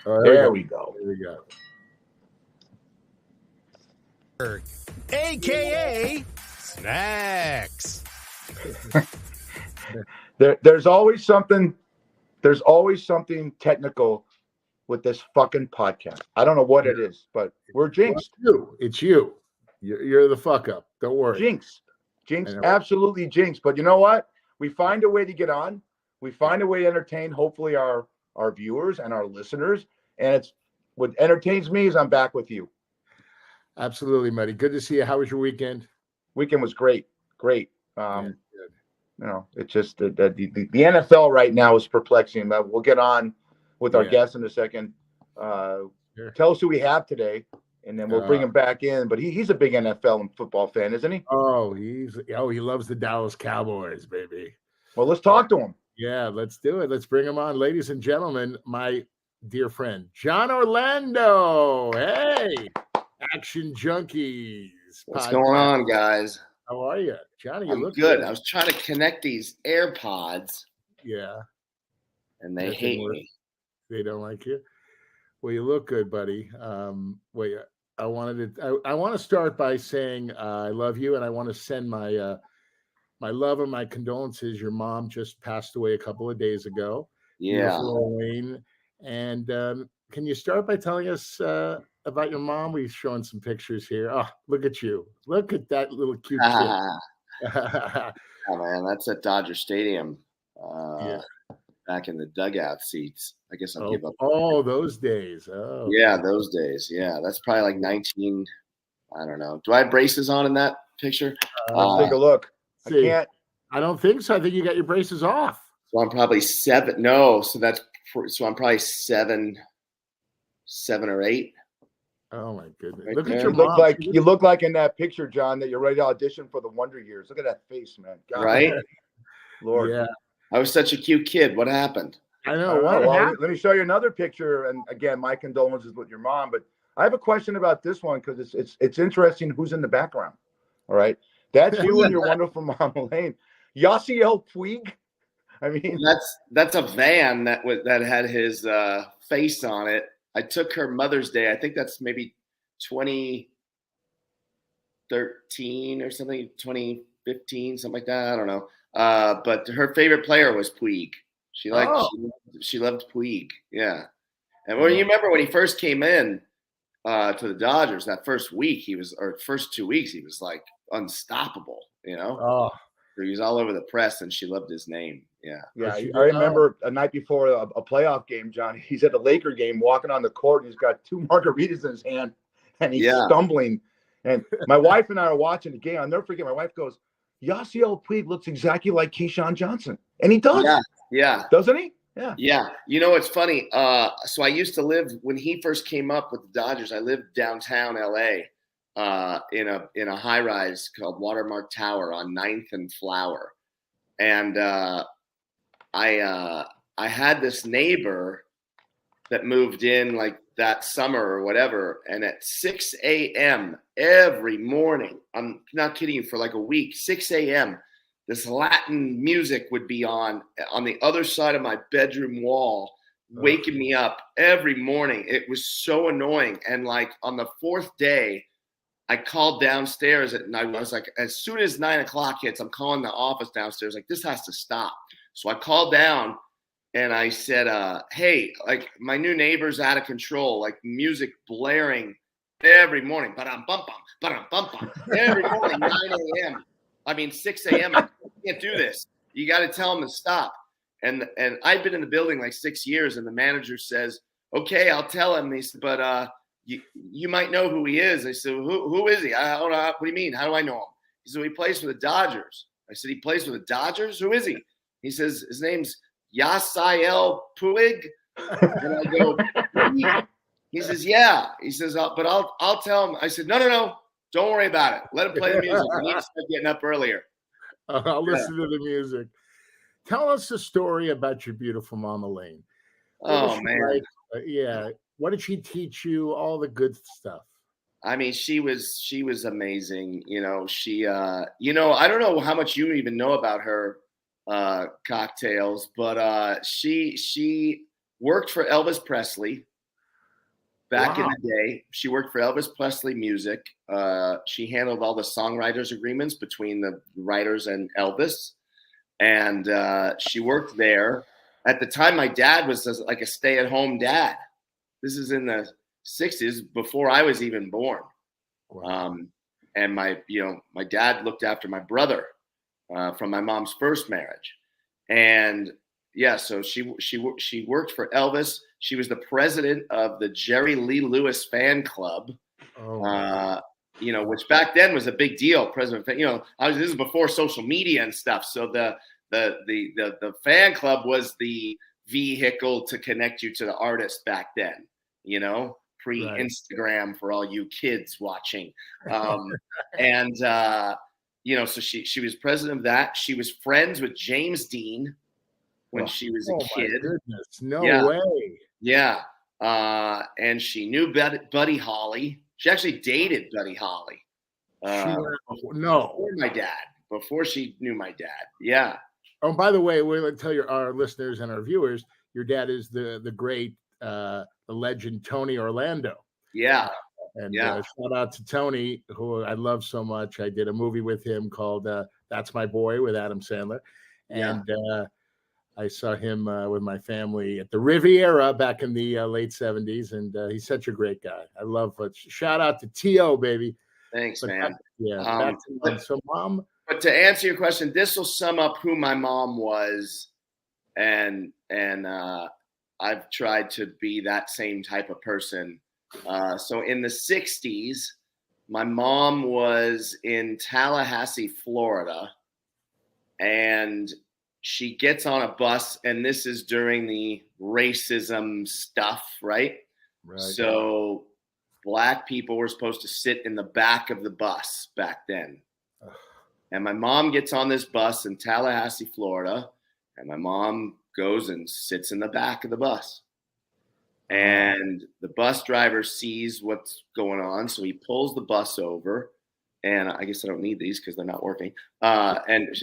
Oh, there we go. There we go. AKA Snacks. There's always something technical with this fucking podcast. I don't know what it is, but we're jinxed. It's you. You're the fuck up. Don't worry. Jinx, absolutely jinx. But you know what? We find a way to get on. We find a way to entertain, hopefully, our viewers and our listeners. And it's what entertains me is I'm back with you. Absolutely, buddy. Good to see you. How was your weekend? Weekend was great. You know, it's just the NFL right now is perplexing. We'll get on with our guest in a second. Tell us who we have today, and then we'll bring him back in. But he's a big NFL and football fan, isn't he? Oh, he loves the Dallas Cowboys, baby. Well, let's talk to him. Yeah, let's do it. Let's bring him on, ladies and gentlemen. My dear friend, Jon Orlando. Hey, Action Junkies. What's going on, guys? How are you, Johnny? I'm good. I was trying to connect these AirPods. Yeah. And they hate me. They don't like you? Well, you look good, buddy. Wait, I want to start by saying I love you, and I want to send my my love and my condolences. Your mom just passed away a couple of days ago. Yeah. And can you start by telling us about your mom? We've shown some pictures here. Oh, look at you. Look at that little cute kid. Oh, man, that's at Dodger Stadium. Back in the dugout seats. I guess I'll give up. Oh, those days. Oh. Yeah, those days. Yeah, that's probably like 19. I don't know. Do I have braces on in that picture? Let's take a look. I don't think so. I think you got your braces off. So I'm probably 7. No, so I'm probably 7 or 8. Oh my goodness! Right, look man. at your mom. You look like in that picture, John, that you're ready to audition for the Wonder Years. Look at that face, man. God, right? Lord. Yeah. I was such a cute kid. What happened? I know. What happened? Let me show you another picture. And again, my condolences with your mom. But I have a question about this one because it's interesting who's in the background. All right. That's you and your wonderful mom, Elaine. Yasiel Puig. I mean, that's a van that had his face on it. I took her Mother's Day. I think that's maybe 2013 or something, 2015, something like that. I don't know. But her favorite player was Puig. She loved Puig. Yeah. And you remember when he first came in to the Dodgers that first week, first 2 weeks, he was like unstoppable, you know? Oh. He was all over the press and she loved his name. Yeah. Yeah. I remember a night before a playoff game, John, he's at a Laker game walking on the court. And he's got 2 margaritas in his hand and he's stumbling. And my wife and I are watching the game. I'll never forget. My wife goes, Yasiel Puig looks exactly like Keyshawn Johnson. And he does. Yeah. Doesn't he? Yeah. Yeah. You know, it's funny. So I used to live, when he first came up with the Dodgers, I lived downtown LA in a high rise called Watermark Tower on 9th and Flower. And I had this neighbor that moved in like that summer or whatever. And at 6 a.m. every morning, I'm not kidding you, for like a week, 6 a.m., this Latin music would be on the other side of my bedroom wall, waking me up every morning. It was so annoying. And like on the 4th day, I called downstairs and I was like, as soon as 9 o'clock hits, I'm calling the office downstairs, like, this has to stop. So I called down and I said, hey, like my new neighbor's out of control, like music blaring every morning, ba-dum-bum-bum, every morning, 9 a.m. I mean, 6 a.m. I can't do this. You got to tell them to stop. And I've been in the building like 6 years, and the manager says, okay, I'll tell him. He said, but you might know who he is. I said, who is he? I don't know. What do you mean? How do I know him? He said, he plays for the Dodgers. I said, he plays for the Dodgers? Who is he? He says, his name's Yasiel Puig. And I go, Puig? He says, yeah. He says, but I'll tell him. I said, no. Don't worry about it. Let him play the music. We need to start getting up earlier. I'll listen to the music. Tell us the story about your beautiful mom, Elaine. Oh, man. What did she teach you? All the good stuff. I mean, she was amazing. You know, she, I don't know how much you even know about her cocktails, but she worked for Elvis Presley. back in the day. She worked for Elvis Presley Music. She handled all the songwriters agreements between the writers and Elvis. And she worked there. At the time, my dad was like a stay-at-home dad. This is in the 60s, before I was even born. Wow. And my dad looked after my brother from my mom's first marriage. And yeah, so she worked for Elvis. She was the president of the Jerry Lee Lewis fan club. Which back then was a big deal. President, this is before social media and stuff. So the fan club was the vehicle to connect you to the artist back then, pre-Instagram for all you kids watching. So she was president of that. She was friends with James Dean when she was a kid. My goodness, no way. Yeah. And she knew Buddy Holly. She actually dated Buddy Holly. Before she knew my dad. Yeah. Oh, by the way, we're going to tell our listeners and our viewers, your dad is the great, the legend, Tony Orlando. Yeah. Shout out to Tony, who I love so much. I did a movie with him called That's My Boy with Adam Sandler. And I saw him with my family at the Riviera back in the late 70s. And he's such a great guy. I love it. Shout out to T.O., baby. Thanks, man. So, Mom. But to answer your question, this will sum up who my mom was. And I've tried to be that same type of person. So in the 60s, my mom was in Tallahassee, Florida, and she gets on a bus, and this is during the racism stuff, right? So Black people were supposed to sit in the back of the bus back then. And my mom gets on this bus in Tallahassee, Florida, and my mom goes and sits in the back of the bus. And the bus driver sees what's going on, so he pulls the bus over. And I guess I don't need these because they're not working. And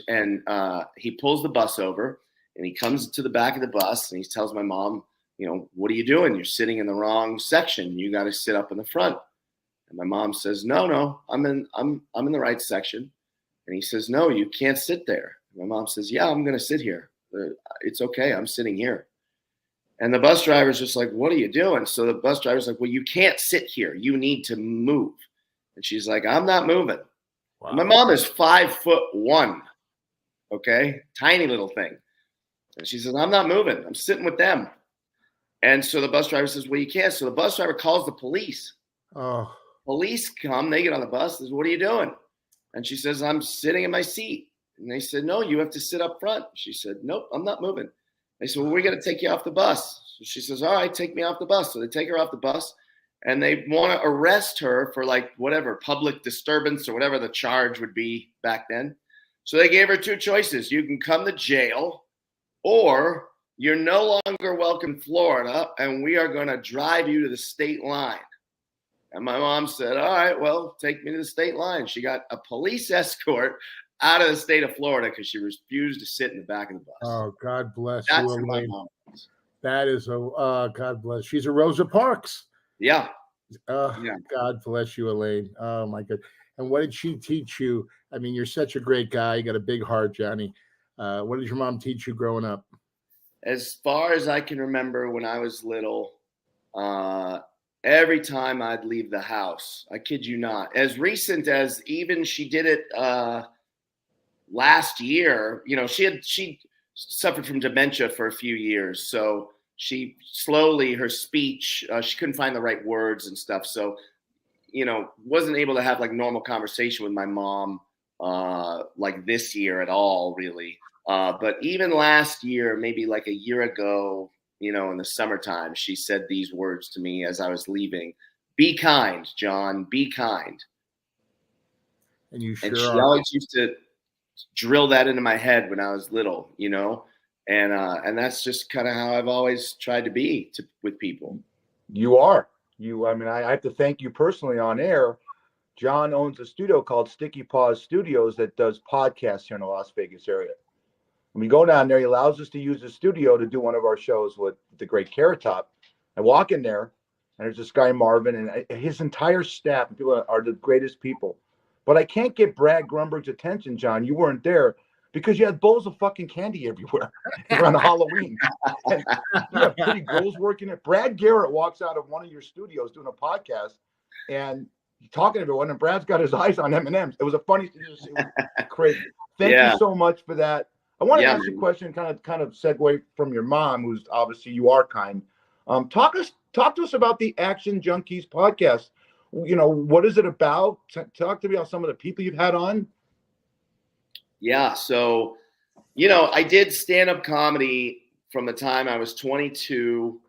he pulls the bus over, and he comes to the back of the bus, and he tells my mom, what are you doing? You're sitting in the wrong section. You got to sit up in the front. And my mom says, no, I'm in the right section. And he says, no, you can't sit there. And my mom says, yeah, I'm going to sit here. It's okay. I'm sitting here. And the bus driver's just like, what are you doing? So the bus driver's like, well, you can't sit here. You need to move. And she's like, I'm not moving. Wow. My mom is 5'1", okay? Tiny little thing. And she says, I'm not moving. I'm sitting with them. And so the bus driver says, well, you can't. So the bus driver calls the police. Oh. Police come. They get on the bus. Says, what are you doing? And she says, I'm sitting in my seat. And they said, no, you have to sit up front. She said, nope, I'm not moving. They said, well, we're going to take you off the bus. So she says, all right, take me off the bus. So they take her off the bus, and they want to arrest her for public disturbance or whatever the charge would be back then. So they gave her two choices. You can come to jail, or you're no longer welcome in Florida, and we are going to drive you to the state line. And my mom said, all right, well, take me to the state line. She got a police escort out of the state of Florida because she refused to sit in the back of the bus. Oh, God bless That's you, who my Elaine. mom was. That is God bless. She's a Rosa Parks. Yeah. God bless you, Elaine. Oh, my God. And what did she teach you? I mean, you're such a great guy. You got a big heart, Johnny. What did your mom teach you growing up? As far as I can remember, when I was little, every time I'd leave the house, I kid you not, as recent as even she did it last year, she suffered from dementia for a few years. So she slowly, her speech, she couldn't find the right words and stuff. So, wasn't able to have normal conversation with my mom this year at all, really. But even last year, maybe a year ago, in the summertime, she said these words to me as I was leaving. Be kind, John, be kind. And you sure and she are. Always used to drill that into my head when I was little, and that's just kind of how I've always tried to be with people. You are. I have to thank you personally on air. John owns a studio called Sticky Paws Studios that does podcasts here in the Las Vegas area. When we go down there, he allows us to use the studio to do one of our shows with the great Carrot Top. I walk in there, and there's this guy Marvin, and his entire staff and people are the greatest people. But I can't get Brad Grunberg's attention, John. You weren't there because you had bowls of fucking candy everywhere around Halloween. And you have pretty girls working it. Brad Garrett walks out of one of your studios doing a podcast and talking to everyone, and Brad's got his eyes on M&Ms. It was a funny, it was crazy. Thank you so much for that. I want to ask you a question, kind of segue from your mom, who's obviously you are kind. Talk to us about the Action Junkies podcast. You know, what is it about? Talk to me about some of the people you've had on. Yeah, so I did stand-up comedy from the time I was 22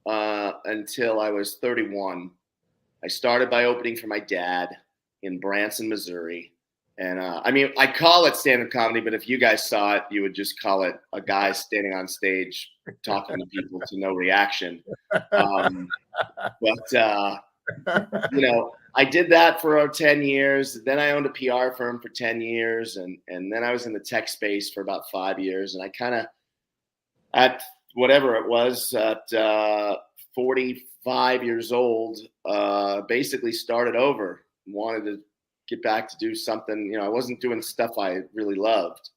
until I was 31. I started by opening for my dad in Branson, Missouri. And I call it stand-up comedy, but if you guys saw it, you would just call it a guy standing on stage talking to people to no reaction. I did that for 10 years. Then I owned a PR firm for 10 years. And then I was in the tech space for about 5 years. And I kind of, at whatever it was, at 45 years old, basically started over. Wanted to get back to do something. I wasn't doing stuff I really loved.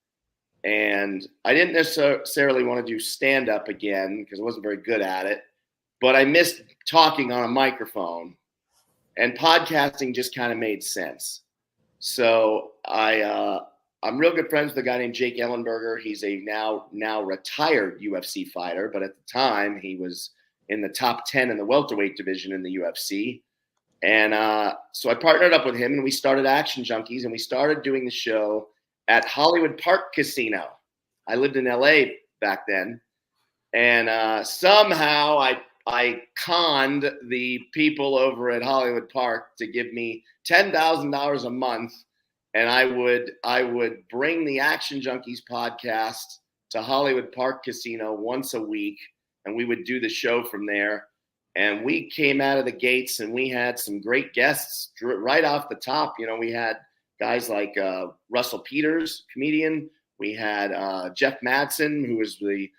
And I didn't necessarily want to do stand-up again because I wasn't very good at it. But I missed talking on a microphone. And podcasting just kind of made sense. So I'm real good friends with a guy named Jake Ellenberger. He's a now retired UFC fighter, but at the time he was in the top 10 in the welterweight division in the UFC. And so I partnered up with him, and we started Action Junkies, and we started doing the show at Hollywood Park Casino. I lived in LA back then, and somehow I conned the people over at Hollywood Park to give me $10,000 a month, and I would bring the Action Junkies podcast to Hollywood Park Casino once a week, and we would do the show from there. And we came out of the gates, and we had some great guests right off the top. We had guys like Russell Peters, comedian. We had Jeff Madsen, who was the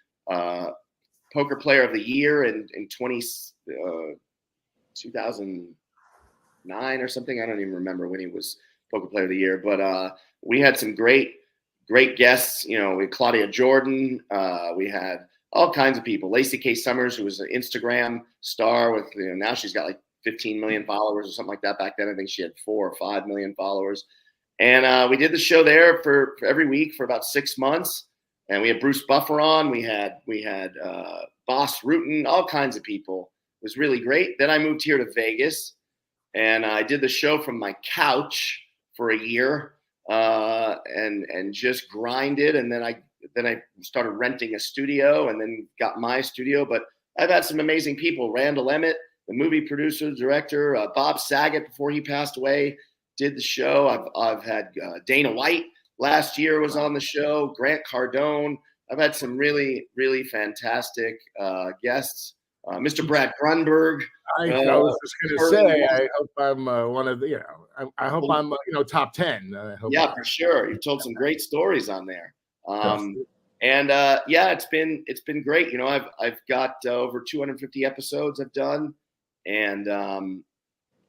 Poker Player of the Year in 2009 or something. I don't even remember when he was Poker Player of the Year. But we had some great guests. We had Claudia Jordan. We had all kinds of people. Lacey K. Summers, who was an Instagram star with, now she's got like 15 million followers or something like that. Back then, I think she had 4 or 5 million followers. And we did the show there for every week for about 6 months. And we had Bruce Buffer on. We had Boss Rutan, all kinds of people. It was really great. Then I moved here to Vegas, and I did the show from my couch for a year, and just grinded. And then I started renting a studio, and then got my studio. But I've had some amazing people. Randall Emmett, the movie producer, director, Bob Saget, before he passed away, did the show. I've had Dana White last year was on the show, Grant Cardone. I've had some really, really fantastic guests. Mr. Brad Grunberg. I was just going to say, I hope I'm one of the, I hope I'm, top 10. For sure. You've told some great stories on there. It's been great. I've got over 250 episodes I've done, and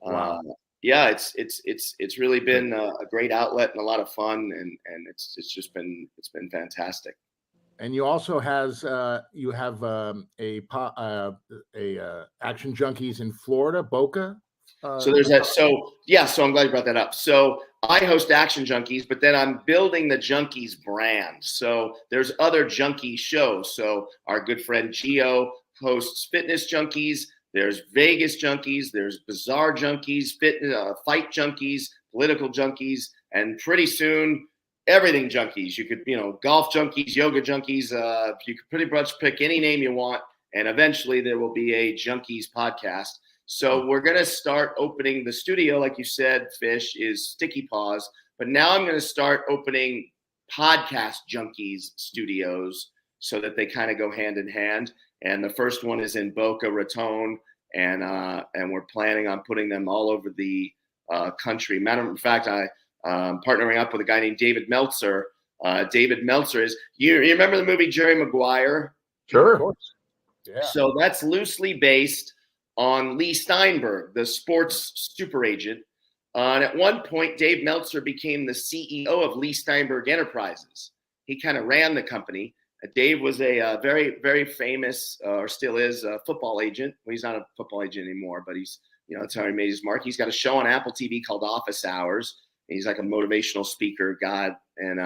wow. It's really been a great outlet and a lot of fun, and it's been fantastic. And you also have Action Junkies in Florida, Boca. So there's that. So I'm glad you brought that up. So I host Action Junkies, but then I'm building the Junkies brand. So there's other junkie shows. So our good friend Gio hosts Fitness Junkies. There's Vegas Junkies. There's Bizarre Junkies, Fight Junkies, Political Junkies, and pretty soon Everything Junkies. You could, Golf Junkies, Yoga Junkies. You could pretty much pick any name you want, and eventually there will be a Junkies podcast. So we're going to start opening the studio, like you said, Fish, is Sticky Paws. But now I'm going to start opening Podcast Junkies studios so that they kind of go hand in hand. And the first one is in Boca Raton, and we're planning on putting them all over the country. Matter of fact, I'm partnering up with a guy named David Meltzer. David Meltzer is you remember the movie Jerry Maguire? Sure. Of course. Yeah. So that's loosely based on Lee Steinberg, the sports super agent. And at one point, Dave Meltzer became the CEO of Lee Steinberg Enterprises. He kind of ran the company. Dave was a very, very famous, or still is, a football agent. Well, he's not a football agent anymore, but he's, that's how he made his mark. He's got a show on Apple TV called Office Hours. He's like a motivational speaker, God. And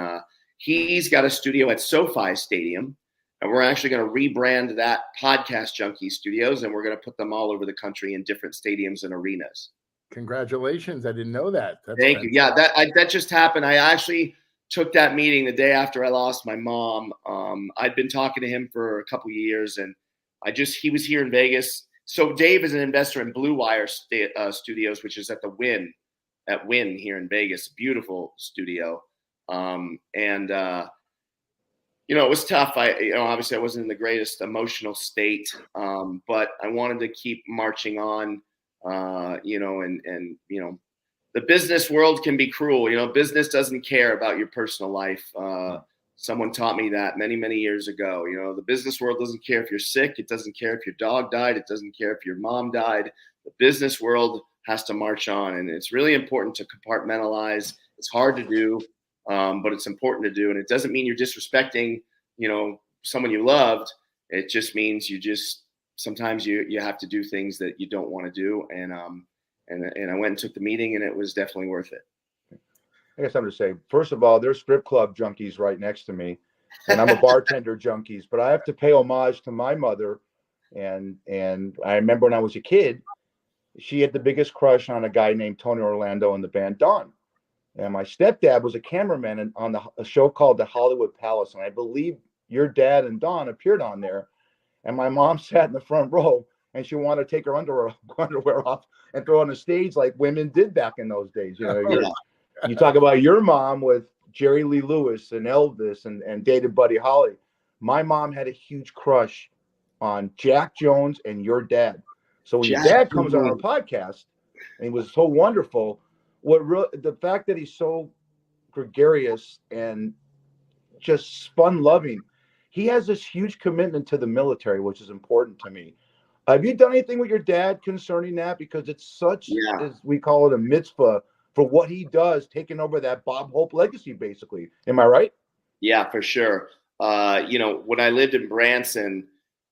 he's got a studio at SoFi Stadium. And we're actually going to rebrand that Podcast Junkie Studios, and we're going to put them all over the country in different stadiums and arenas. Congratulations. I didn't know that. Thank you. Yeah, that just happened. I actually took that meeting the day after I lost my mom. I'd been talking to him for a couple of years, and he was here in Vegas. So Dave is an investor in Blue Wire Studios, which is at Wynn here in Vegas. Beautiful studio. It was tough. Obviously I wasn't in the greatest emotional state, but I wanted to keep marching on, the business world can be cruel. Business doesn't care about your personal life. Someone taught me that many, many years ago. The business world doesn't care if you're sick. It doesn't care if your dog died. It doesn't care if your mom died. The business world has to march on. And it's really important to compartmentalize. It's hard to do, but it's important to do. And it doesn't mean you're disrespecting, someone you loved. It just means sometimes you have to do things that you don't want to do. And I went and took the meeting, and it was definitely worth it. I guess I'm going to say, first of all, there's strip club junkies right next to me, and I'm a bartender junkies, but I have to pay homage to my mother. And I remember when I was a kid, she had the biggest crush on a guy named Tony Orlando in the band Dawn. And my stepdad was a cameraman on a show called The Hollywood Palace. And I believe your dad and Dawn appeared on there. And my mom sat in the front row, and she wanted to take her underwear off and throw on the stage like women did back in those days. You talk about your mom with Jerry Lee Lewis and Elvis and dated Buddy Holly. My mom had a huge crush on Jack Jones and your dad. So when your dad comes on our podcast, and he was so wonderful, the fact that he's so gregarious and just fun-loving, he has this huge commitment to the military, which is important to me. Have you done anything with your dad concerning that? Because it's such, as we call it, a mitzvah for what he does, taking over that Bob Hope legacy, basically. Am I right? Yeah, for sure. When I lived in Branson,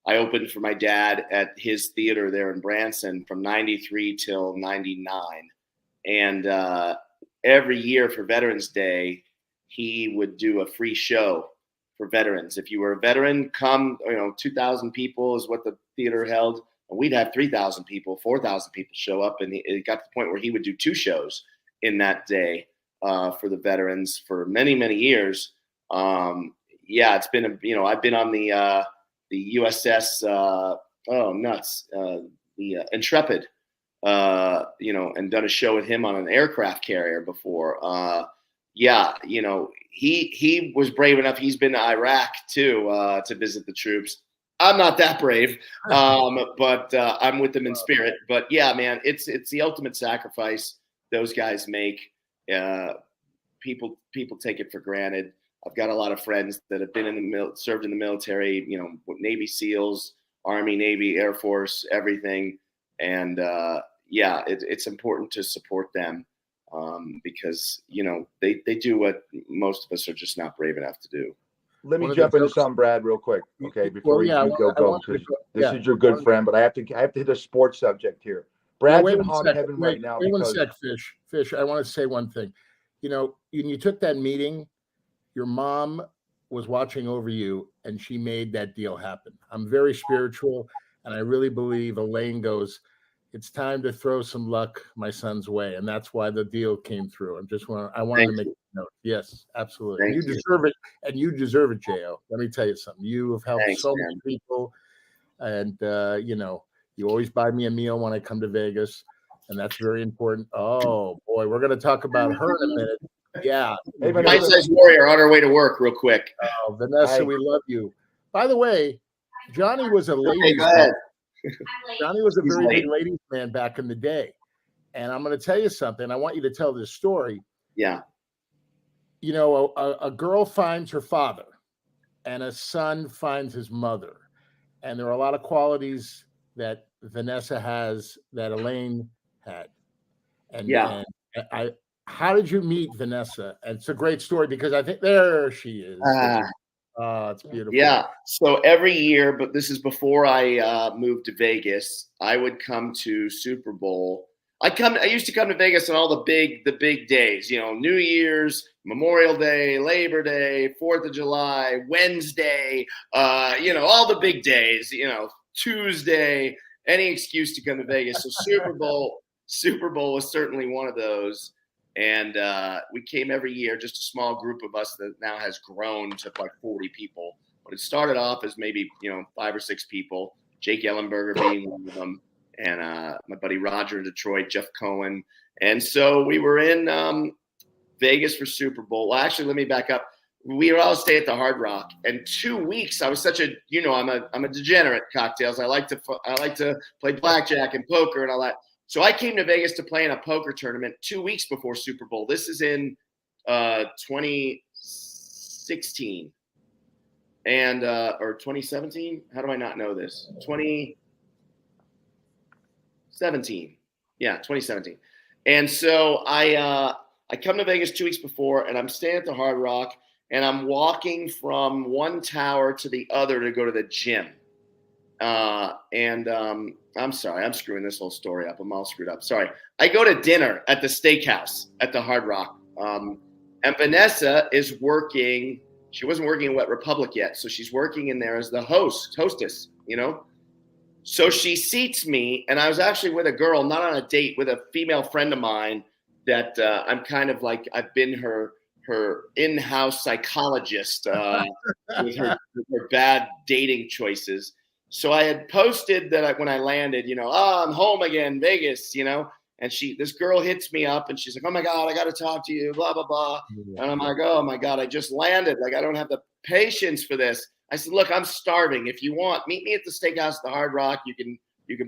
I opened for my dad at his theater there in Branson from 93 till 99. And every year for Veterans Day, he would do a free show for veterans. If you were a veteran, come, 2,000 people is what the theater held. And we'd have 3,000 people, 4,000 people show up. And it got to the point where he would do 2 shows in that day for the veterans for many, many years. It's been, I've been on the USS, the Intrepid, and done a show with him on an aircraft carrier before. He was brave enough. He's been to Iraq too, to visit the troops. I'm not that brave, but I'm with them in spirit. But yeah, man, it's the ultimate sacrifice those guys make. People take it for granted. I've got a lot of friends that have been served in the military, Navy SEALs, Army, Navy, Air Force, everything. And it's important to support them because, they do what most of us are just not brave enough to do. Let me jump into something, Brad, real quick. Okay, before you go, because this is your good friend, but I have to hit a sports subject here. Brad's in hot heaven right now. Wait 1 sec, Fish. I want to say one thing. You took that meeting. Your mom was watching over you, and she made that deal happen. I'm very spiritual, and I really believe Elaine goes, it's time to throw some luck my son's way, and that's why the deal came through. I wanted to make a note. Yes, absolutely. You deserve it, and you deserve it, Jo. Let me tell you something. You have helped so many people, and you always buy me a meal when I come to Vegas, and that's very important. Oh boy, we're going to talk about her in a minute. Yeah. Hey, Life-size warrior on her way to work real quick. Oh, Vanessa, we love you. By the way, Johnny was a ladies man. Johnny was a very big ladies man back in the day. And I'm going to tell you something. I want you to tell this story. Yeah. A girl finds her father and a son finds his mother. And there are a lot of qualities that Vanessa has that Elaine had. And, Yeah. and how did you meet Vanessa? And it's a great story because I think there she is. It's beautiful. Yeah. So every year, but this is before I moved to Vegas, I would come to Super Bowl. I used to come to Vegas on all the big days, New Year's, Memorial Day, Labor Day, 4th of July, Wednesday, all the big days, Tuesday, any excuse to come to Vegas. So Super Bowl was certainly one of those. And we came every year, just a small group of us that now has grown to like 40 people. But it started off as maybe, 5 or 6 people, Jake Ellenberger being one of them, and my buddy Roger in Detroit, Jeff Cohen. And so we were in Vegas for Super Bowl. Well, actually, let me back up. We would all stay at the Hard Rock. And 2 weeks, I was such a, I'm a degenerate cocktails. I like to play blackjack and poker and all that. So I came to Vegas to play in a poker tournament 2 weeks before Super Bowl. This is in 2016 and or 2017. How do I not know this? 2017. Yeah, 2017. And so I come to Vegas 2 weeks before, and I'm staying at the Hard Rock, and I'm walking from one tower to the other to go to the gym. I'm sorry, I'm screwing this whole story up. I'm all screwed up. Sorry. I go to dinner at the steakhouse at the Hard Rock. And Vanessa is working. She wasn't working in Wet Republic yet. So she's working in there as the hostess, So she seats me, and I was actually with a girl, not on a date, with a female friend of mine that I'm kind of like, I've been her in-house psychologist with her bad dating choices. So I had posted that when I landed, I'm home again, Vegas, and this girl hits me up and she's like, oh my God, I got to talk to you, blah, blah, blah. And I'm like, oh my God, I just landed. Like, I don't have the patience for this. I said, look, I'm starving. If you want, meet me at the steakhouse at the Hard Rock. You can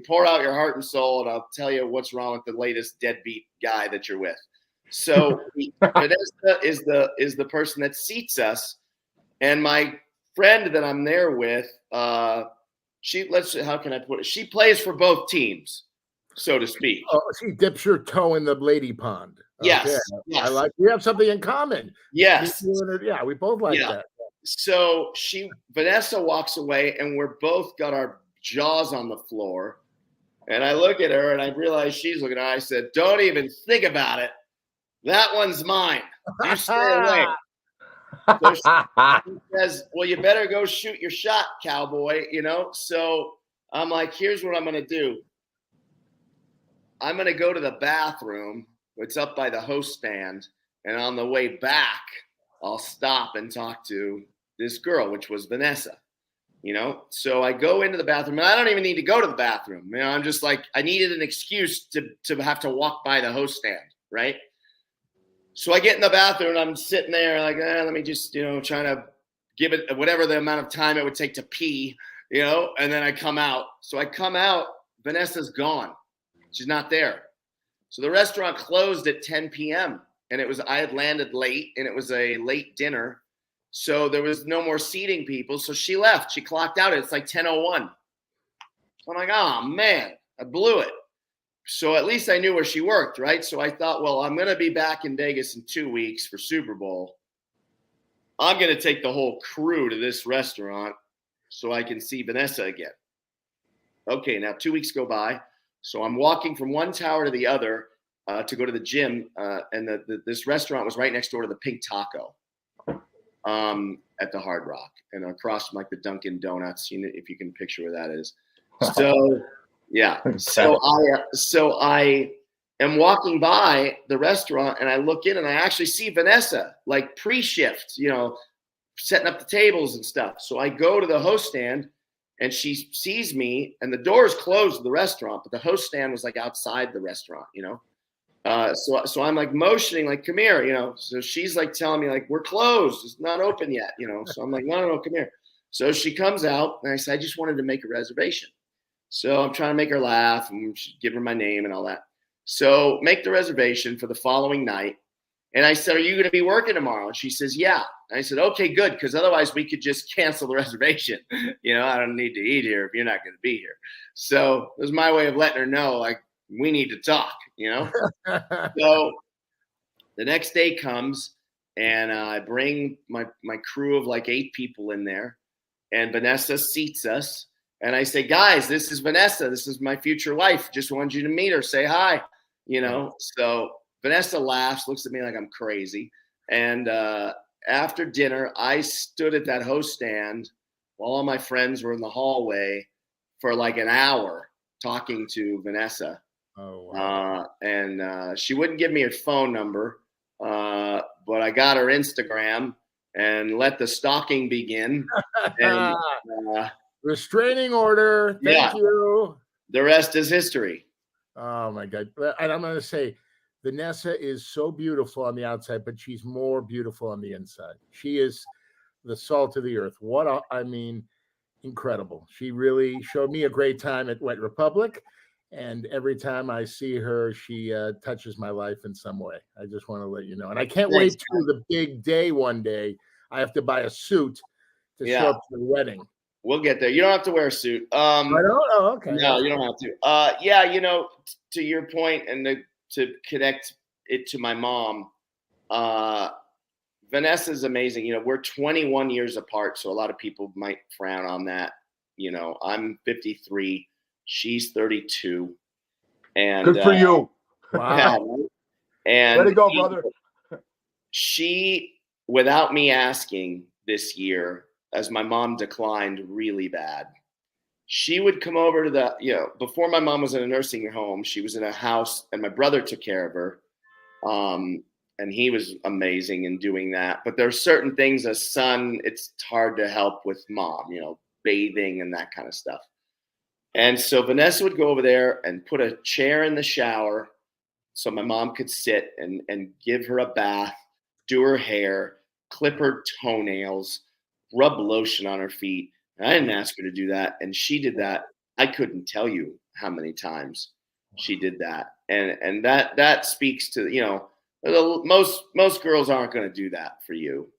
pour out your heart and soul, and I'll tell you what's wrong with the latest deadbeat guy that you're with. So Vanessa is the person that seats us. And my friend that I'm there with, how can I put it? She plays for both teams, so to speak. Oh, she dips her toe in the lady pond. Yes. Okay. Yes. We have something in common. Yes. Yeah, we both like that. So Vanessa walks away, and we're both got our jaws on the floor. And I look at her and I realize she's looking at her. I said, don't even think about it. That one's mine. You stay away. So she says, well, you better go shoot your shot, cowboy, So I'm like, here's what I'm going to do. I'm going to go to the bathroom. It's up by the host stand. And on the way back, I'll stop and talk to this girl, which was Vanessa, So I go into the bathroom, and I don't even need to go to the bathroom. I'm just like, I needed an excuse to have to walk by the host stand, right? So I get in the bathroom, and I'm sitting there like, let me just, trying to give it whatever the amount of time it would take to pee, and then I come out. So I come out, Vanessa's gone. She's not there. So the restaurant closed at 10 p.m. And I had landed late, and it was a late dinner. So there was no more seating people. So she left. She clocked out. It's like 10:01. So I'm like, oh, man, I blew it. So at least I knew where she worked, right? So I thought, well, I'm going to be back in Vegas in 2 weeks for Super Bowl. I'm going to take the whole crew to this restaurant so I can see Vanessa again. Okay, now 2 weeks go by. So I'm walking from one tower to the other to go to the gym. And this restaurant was right next door to the Pink Taco at the Hard Rock. And across from like the Dunkin' Donuts, if you can picture where that is. So... yeah. So I am walking by the restaurant, and I look in, and I actually see Vanessa like pre-shift, setting up the tables and stuff. So I go to the host stand, and she sees me, and the door's closed to the restaurant, but the host stand was like outside the restaurant, So I'm like motioning, like, come here, So she's like telling me like, we're closed, it's not open yet, So I'm like, no, come here. So she comes out, and I said, I just wanted to make a reservation. So I'm trying to make her laugh and give her my name and all that. So make the reservation for the following night. And I said, are you going to be working tomorrow? And she says, yeah. And I said, okay, good, because otherwise we could just cancel the reservation. I don't need to eat here if you're not going to be here. So it was my way of letting her know, like, we need to talk, So the next day comes, and I bring my crew of like 8 people in there, and Vanessa seats us. And I say, guys, this is Vanessa. This is my future wife. Just wanted you to meet her. Say hi, So Vanessa laughs, looks at me like I'm crazy. And after dinner, I stood at that host stand while all my friends were in the hallway for like an hour talking to Vanessa. Oh, wow. And she wouldn't give me her phone number, but I got her Instagram and let the stalking begin. And restraining order. Thank you. The rest is history. Oh my God. And I'm going to say, Vanessa is so beautiful on the outside, but she's more beautiful on the inside. She is the salt of the earth. Incredible. She really showed me a great time at Wet Republic. And every time I see her, she touches my life in some way. I just want to let you know. And I can't wait to the big day one day. I have to buy a suit to show up to the wedding. We'll get there. You don't have to wear a suit. I don't know. Okay. No, you don't have to. To your point, and to connect it to my mom, Vanessa's amazing. We're 21 years apart, so a lot of people might frown on that. I'm 53. She's 32. And good for you. Wow. And let it go, brother. She, without me asking this year, as my mom declined really bad, she would come over to before my mom was in a nursing home, she was in a house and my brother took care of her. And he was amazing in doing that. But there are certain things as son, it's hard to help with mom, bathing and that kind of stuff. And so Vanessa would go over there and put a chair in the shower so my mom could sit and give her a bath, do her hair, clip her toenails, rub lotion on her feet. And I didn't ask her to do that. And she did that. I couldn't tell you how many times she did that. And that speaks to, most girls aren't going to do that for you,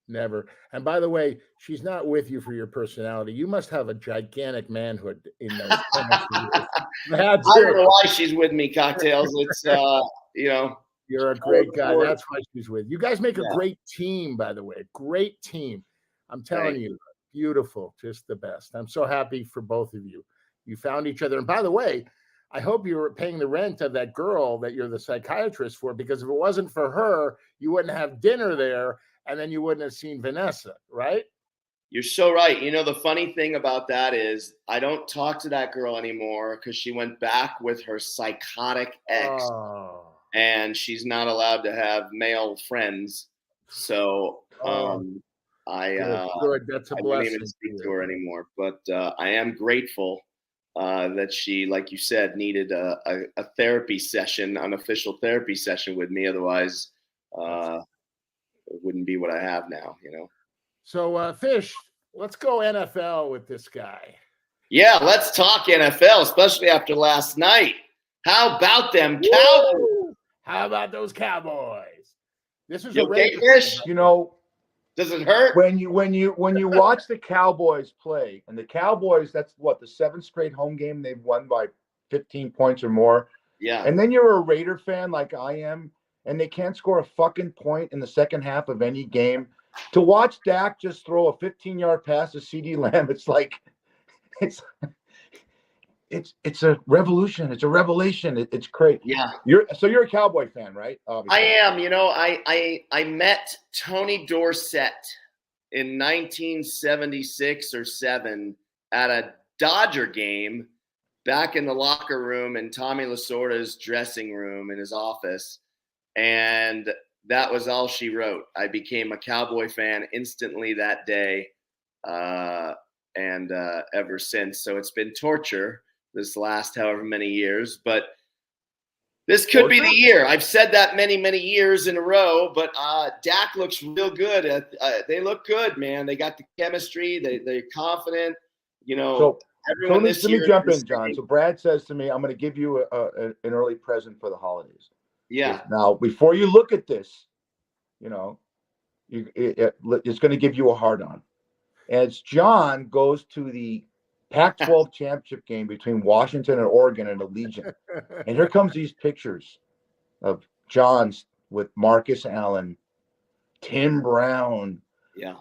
Never. And by the way, she's not with you for your personality. You must have a gigantic manhood in those. I don't know why she's with me, Cocktails. It's you're a great guy. That's why she's with you. Guys make a great team, by the way. Great team. I'm telling you, beautiful, just the best. I'm so happy for both of you. You found each other. And by the way, I hope you were paying the rent of that girl that you're the psychiatrist for, because if it wasn't for her, you wouldn't have dinner there. And then you wouldn't have seen Vanessa, right? You're so right. The funny thing about that is I don't talk to that girl anymore because she went back with her psychotic ex. Oh. And she's not allowed to have male friends. So I That's a I blessing. don't even speak to her anymore. But I am grateful that she, like you said, needed a therapy session, unofficial therapy session with me. Otherwise, it wouldn't be what I have now, So, Fish, let's go NFL with this guy. Yeah, let's talk NFL, especially after last night. How about them Cowboys? How about those Cowboys? This is a Fish. Does it hurt when you watch the Cowboys play? And the Cowboys, that's what, the 7th straight home game they've won by 15 points or more. Yeah. And then you're a Raider fan like I am, and they can't score a fucking point in the second half of any game. To watch Dak just throw a 15-yard pass to CeeDee Lamb, it's like it's a revolution. It's a revelation. It's crazy. Yeah. You're a Cowboy fan, right? Obviously. I am. I met Tony Dorsett in 1976 or 7 at a Dodger game back in the locker room in Tommy Lasorda's dressing room in his office. And that was all she wrote. I became a Cowboy fan instantly that day, and ever since. So it's been torture this last however many years, but this could be the year. I've said that many, many years in a row, but Dak looks real good. They look good, man. They got the chemistry. They're confident. So everyone let me jump in, John. So Brad says to me, I'm going to give you an early present for the holidays. Yeah. Now, before you look at this, it's going to give you a hard on. As John goes to the Pac-12 championship game between Washington and Oregon and Allegiant, and here comes these pictures of John's with Marcus Allen, Tim Brown,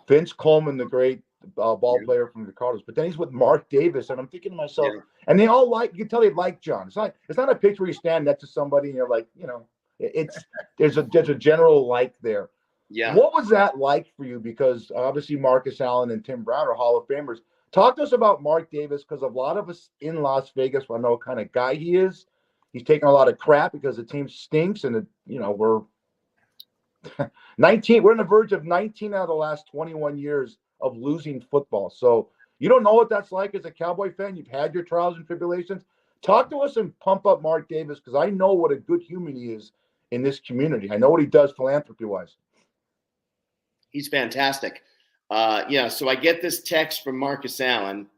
Vince Coleman, the great ball player from the Cardinals, but then he's with Mark Davis, and I'm thinking to myself, and they all you can tell they like John. It's not a picture where you stand next to somebody and you're like, there's a general like there. Yeah. What was that like for you? Because obviously Marcus Allen and Tim Brown are Hall of Famers. Talk to us about Mark Davis, because a lot of us in Las Vegas will know what kind of guy he is. He's taking a lot of crap because the team stinks, and we're 19. We're on the verge of 19 out of the last 21 years of losing football. So you don't know what that's like as a Cowboy fan. You've had your trials and tribulations. Talk to us and pump up Mark Davis, because I know what a good human he is in this community. I know what he does philanthropy-wise. He's fantastic. So I get this text from Marcus Allen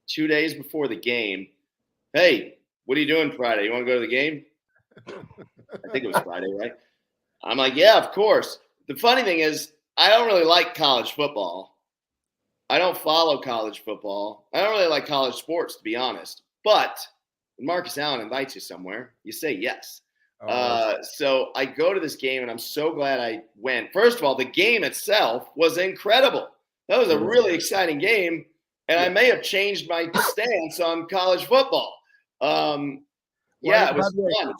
2 days before the game. Hey, what are you doing Friday? You want to go to the game? I think it was Friday, right? I'm like, yeah, of course. The funny thing is, I don't really like college football. I don't follow college football. I don't really like college sports, to be honest. But when Marcus Allen invites you somewhere, you say yes. So I go to this game, and I'm so glad I went. First of all, the game itself was incredible. That was a really exciting game, and I may have changed my stance on college football. It was fun.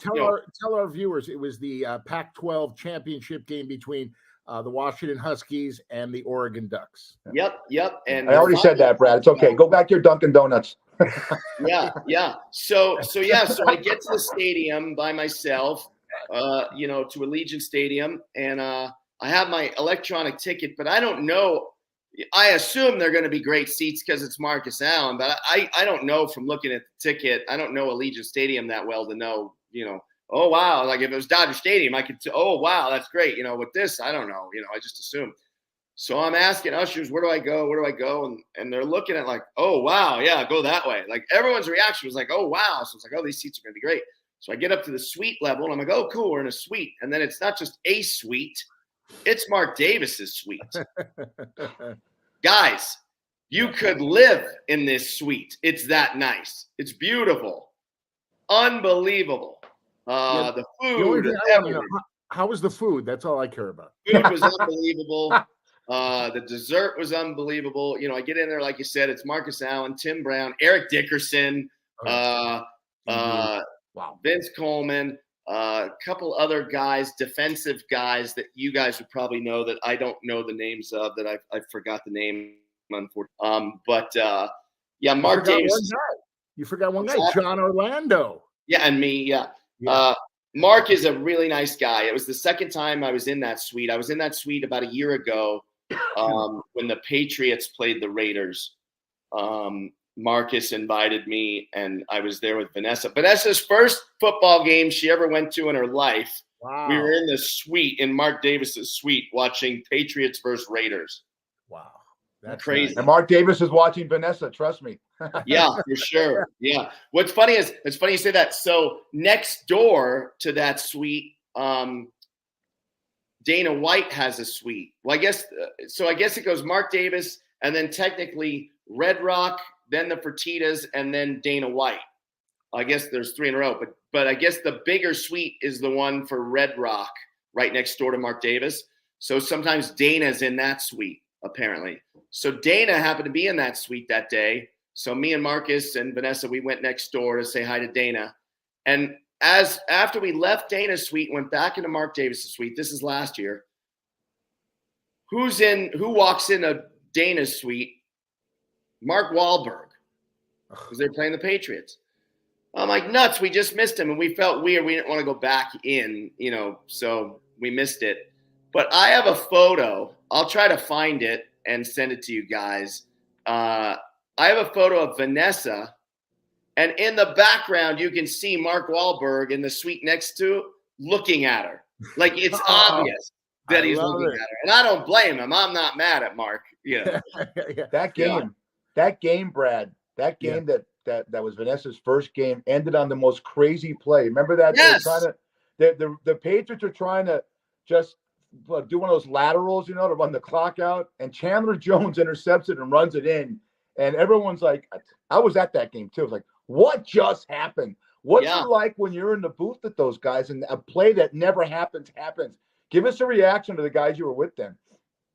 Tell our viewers, it was the Pac-12 championship game between the Washington Huskies and the Oregon Ducks. Yep. And I already said that, Brad. It's okay. Go back to your Dunkin' Donuts. Yeah. So I get to the stadium by myself, to Allegiant Stadium, and I have my electronic ticket, but I don't know. I assume they're going to be great seats because it's Marcus Allen, but I don't know from looking at the ticket. I don't know Allegiant Stadium that well to know, oh, wow. Like if it was Dodger Stadium, I could say, oh, wow, that's great. With this, I don't know. I just assume. So I'm asking ushers, where do I go? Where do I go? And they're looking at like, oh, wow, yeah, go that way. Like everyone's reaction was like, oh, wow. So it's like, oh, these seats are going to be great. So I get up to the suite level, and I'm like, oh, cool, we're in a suite. And then it's not just a suite. It's Mark Davis's suite. Guys, you could live in this suite. It's that nice. It's beautiful. Unbelievable. The food. How was the food? That's all I care about. Food was unbelievable. The dessert was unbelievable. I get in there, like you said, it's Marcus Allen, Tim Brown, Eric Dickerson, Vince Coleman, a couple other guys, defensive guys that you guys would probably know that I don't know the names of, that I forgot the name, unfortunately. Mark Davis. You forgot one guy, Jon Orlando. Yeah, and me, yeah. Mark is a really nice guy. It was the second time I was in that suite. I was in that suite about a year ago when the Patriots played the Raiders. Marcus invited me, and I was there with Vanessa. Vanessa's first football game she ever went to in her life. Wow. We were in the suite, in Mark Davis's suite, watching Patriots versus Raiders. Wow. That's crazy. Nice. And Mark Davis is watching Vanessa. Trust me. Yeah, for sure. Yeah. What's funny is, it's funny you say that. So next door to that suite, Dana White has a suite. Well, I guess it goes Mark Davis, and then technically Red Rock, then the Fertittas, and then Dana White. I guess there's three in a row, but I guess the bigger suite is the one for Red Rock, right next door to Mark Davis. So sometimes Dana's in that suite, apparently. So Dana happened to be in that suite that day. So me and Marcus and Vanessa, we went next door to say hi to Dana. And after we left Dana's suite, went back into Mark Davis's suite. This is last year. Who walks into Dana's suite? Mark Wahlberg, because they're playing the Patriots. I'm like, nuts. We just missed him, and we felt weird. We didn't want to go back in, so we missed it. But I have a photo. I'll try to find it and send it to you guys. I have a photo of Vanessa, and in the background, you can see Mark Wahlberg in the suite next to looking at her. Like, it's obvious that he's looking at her. And I don't blame him. I'm not mad at Mark. Yeah. That game, Brad, that was Vanessa's first game, ended on the most crazy play. Remember that? Yes. The Patriots are trying to just do one of those laterals, to run the clock out. And Chandler Jones intercepts it and runs it in. And everyone's like, I was at that game too. It was like, what just happened? What's it like when you're in the booth with those guys and a play that never happens? Give us a reaction to the guys you were with then.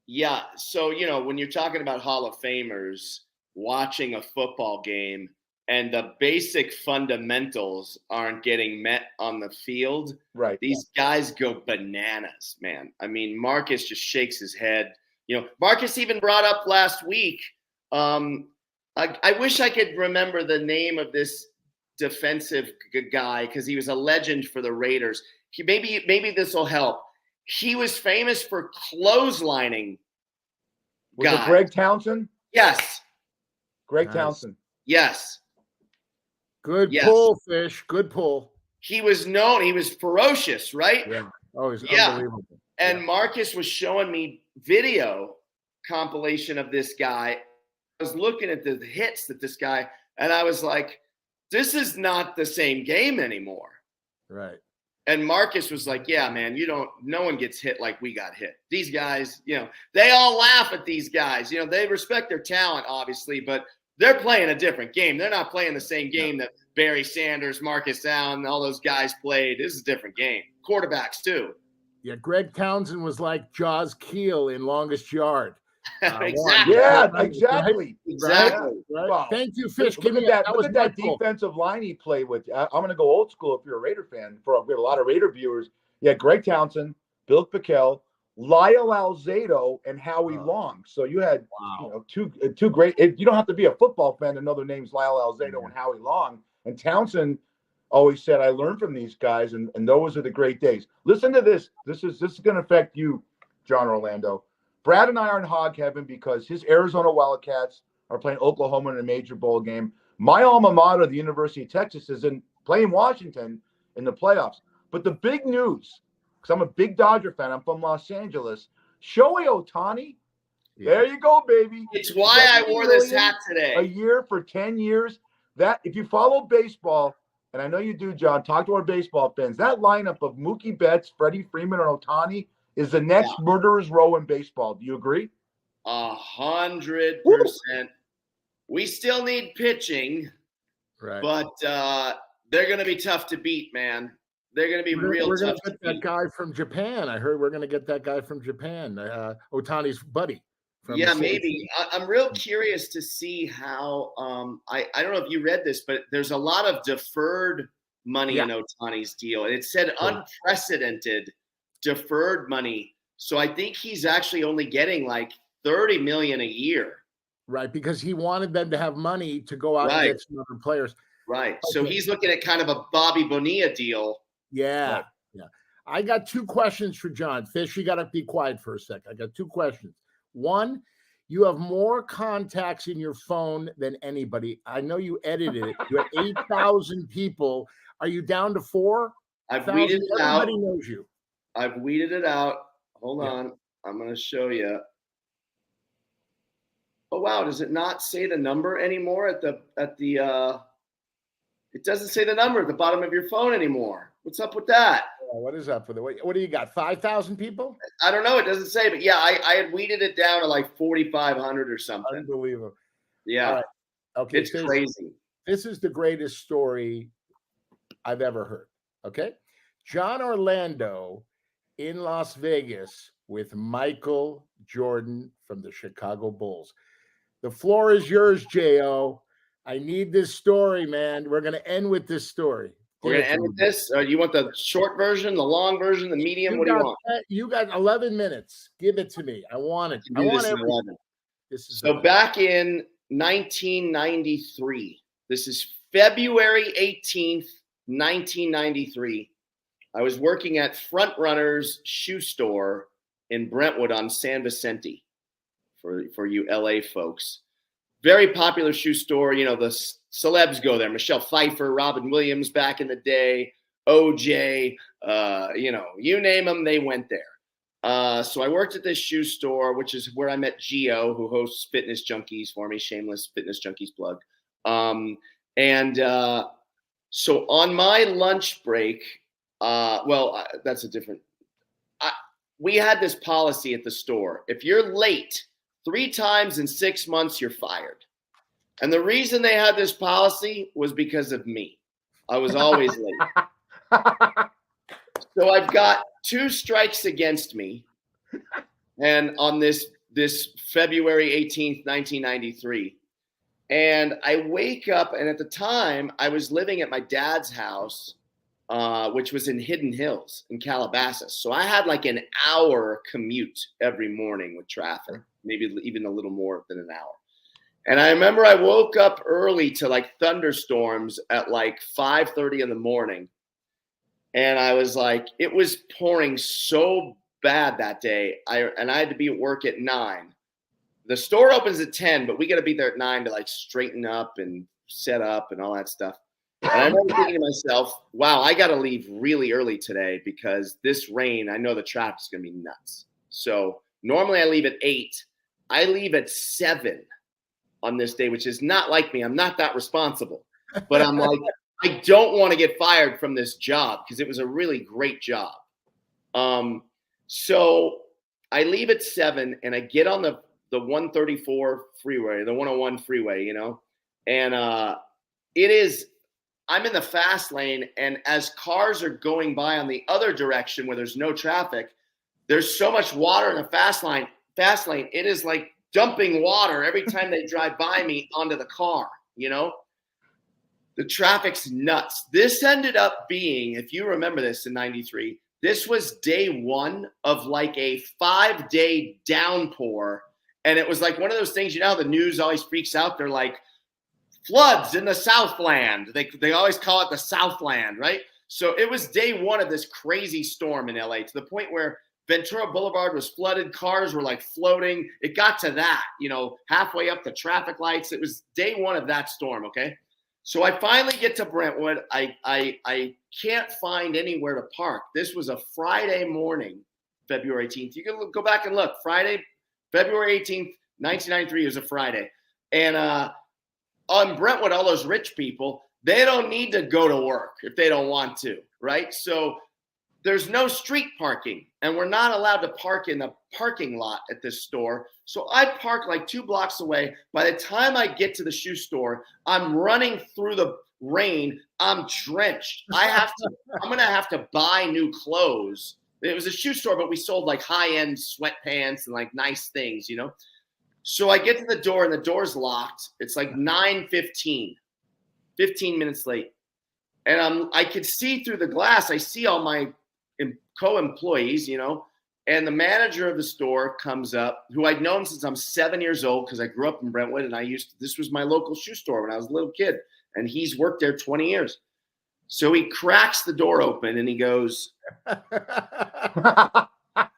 Yeah. So, when you're talking about Hall of Famers watching a football game and the basic fundamentals aren't getting met on the field, right? These guys go bananas, man. I mean, Marcus just shakes his head. Marcus even brought up last week. I wish I could remember the name of this defensive guy because he was a legend for the Raiders. Maybe this will help. He was famous for clotheslining. Was it Greg Townsend? Yes. Greg Townsend. Yes. Good pull, Fish. Good pull. He was known. He was ferocious, right? Yeah. Oh, he's unbelievable. And Marcus was showing me video compilation of this guy. I was looking at the hits that this guy, and I was like, this is not the same game anymore. Right. And Marcus was like, yeah, man, no one gets hit like we got hit. These guys, they all laugh at these guys. They respect their talent, obviously, but they're playing a different game. They're not playing the same game that Barry Sanders, Marcus Allen, all those guys played. This is a different game. Quarterbacks, too. Yeah, Greg Townsend was like Jaws Keel in Longest Yard. Exactly. Yeah, exactly. Exactly. Right? Wow. Thank you, Fish. Look at that defensive line he played with. I'm going to go old school if you're a Raider fan. We have a lot of Raider viewers. Yeah, Greg Townsend, Bill Pickel, Lyle Alzado, and Howie Long. So you had two great. You don't have to be a football fan to know their names, Lyle Alzado and Howie Long. And Townsend always said, I learned from these guys, and those are the great days. Listen to this. This is going to affect you, Jon Orlando. Brad and I are in hog heaven because his Arizona Wildcats are playing Oklahoma in a major bowl game. My alma mater, the University of Texas, is playing Washington in the playoffs. But the big news, because I'm a big Dodger fan, I'm from Los Angeles, Shohei Ohtani, there you go, baby. It's why I wore this hat today. A year for 10 years. That, if you follow baseball, and I know you do, John, talk to our baseball fans, that lineup of Mookie Betts, Freddie Freeman, and Ohtani is the next murderer's row in baseball. Do you agree? 100%. We still need pitching, right? But they're going to be tough to beat, man. They're going to be real tough. We're going to get that guy from Japan. I heard we're going to get that guy from Japan, Ohtani's buddy. Yeah, maybe. I'm real curious to see how. I don't know if you read this, but there's a lot of deferred money in Ohtani's deal, and it said unprecedented deferred money. So I think he's actually only getting like $30 million a year. Right, because he wanted them to have money to go out and get some other players. Right. Okay. So he's looking at kind of a Bobby Bonilla deal. Yeah. Right. Yeah. I got two questions for John. Fish, you got to be quiet for a sec. I got two questions. One, you have more contacts in your phone than anybody. I know you edited it. You have 8,000 people. Are you down to 4? I've weeded it out. Everybody knows you. I've weeded it out. Hold on. I'm going to show you. Oh, wow. Does it not say the number anymore it doesn't say the number at the bottom of your phone anymore. What's up with that? Oh, what is up with it? What do you got? 5,000 people? I don't know. It doesn't say, but yeah, I had weeded it down to like 4,500 or something. Unbelievable. Yeah. Right. Okay. It's crazy. This is the greatest story I've ever heard. Okay. Jon Orlando in Las Vegas with Michael Jordan from the Chicago Bulls. The floor is yours, J.O. I need this story, man. We're going to end with this story. We're going to end with this? You want the short version, the long version, the medium? What do you want? You got 11 minutes. Give it to me. I want it. I want everything. So back in 1993, this is February 18th, 1993. I was working at Front Runner's shoe store in Brentwood on San Vicente for you LA folks. Very popular shoe store. You know, the celebs go there. Michelle Pfeiffer, Robin Williams back in the day, OJ, you name them, they went there. So I worked at this shoe store, which is where I met Gio, who hosts Fitness Junkies for me, shameless Fitness Junkies plug. So on my lunch break, that's a different. we had this policy at the store. If you're late 3 times in 6 months, you're fired. And the reason they had this policy was because of me. I was always late. So I've got 2 strikes against me. And on this February 18th, 1993. And I wake up, and at the time, I was living at my dad's house, which was in Hidden Hills in Calabasas. So I had like an hour commute every morning with traffic, maybe even a little more than an hour. And I remember I woke up early to like thunderstorms at like 5:30 in the morning. And I was like, it was pouring so bad that day. I had to be at work at 9. The store opens at 10, but we got to be there at 9 to like straighten up and set up and all that stuff. And I remember thinking to myself, wow, I got to leave really early today because this rain, I know the traffic's going to be nuts. So normally I leave at 8. I leave at 7 on this day, which is not like me. I'm not that responsible. But I'm like, I don't want to get fired from this job because it was a really great job. So I leave at 7 and I get on the 134 freeway, the 101 freeway, and I'm in the fast lane. And as cars are going by on the other direction where there's no traffic, there's so much water in the fast lane. It is like dumping water every time they drive by me onto the car, the traffic's nuts. This ended up being, if you remember this in 93, this was day 1 of like a 5-day downpour. And it was like one of those things, how the news always freaks out. They're like floods in the Southland. They always call it the Southland, right? So it was day 1 of this crazy storm in LA, to the point where Ventura Boulevard was flooded. Cars were like floating. It got to that, halfway up the traffic lights. It was day 1 of that storm. Okay. So I finally get to Brentwood. I can't find anywhere to park. This was a Friday morning, February 18th. You can go back and look. Friday, February 18th, 1993 was a Friday. And on Brentwood, all those rich people, they don't need to go to work if they don't want to, right? So there's no street parking, and we're not allowed to park in the parking lot at this store. So I park like 2 blocks away. By the time I get to the shoe store, I'm running through the rain. I'm drenched. I'm going to have to buy new clothes. It was a shoe store, but we sold like high-end sweatpants and like nice things, So I get to the door, and the door's locked. It's like 9:15, 15 minutes late. And I could see through the glass. I see all my co-employees, and the manager of the store comes up, who I'd known since I'm 7 years old because I grew up in Brentwood, and this was my local shoe store when I was a little kid, and he's worked there 20 years. So he cracks the door open and he goes, "You're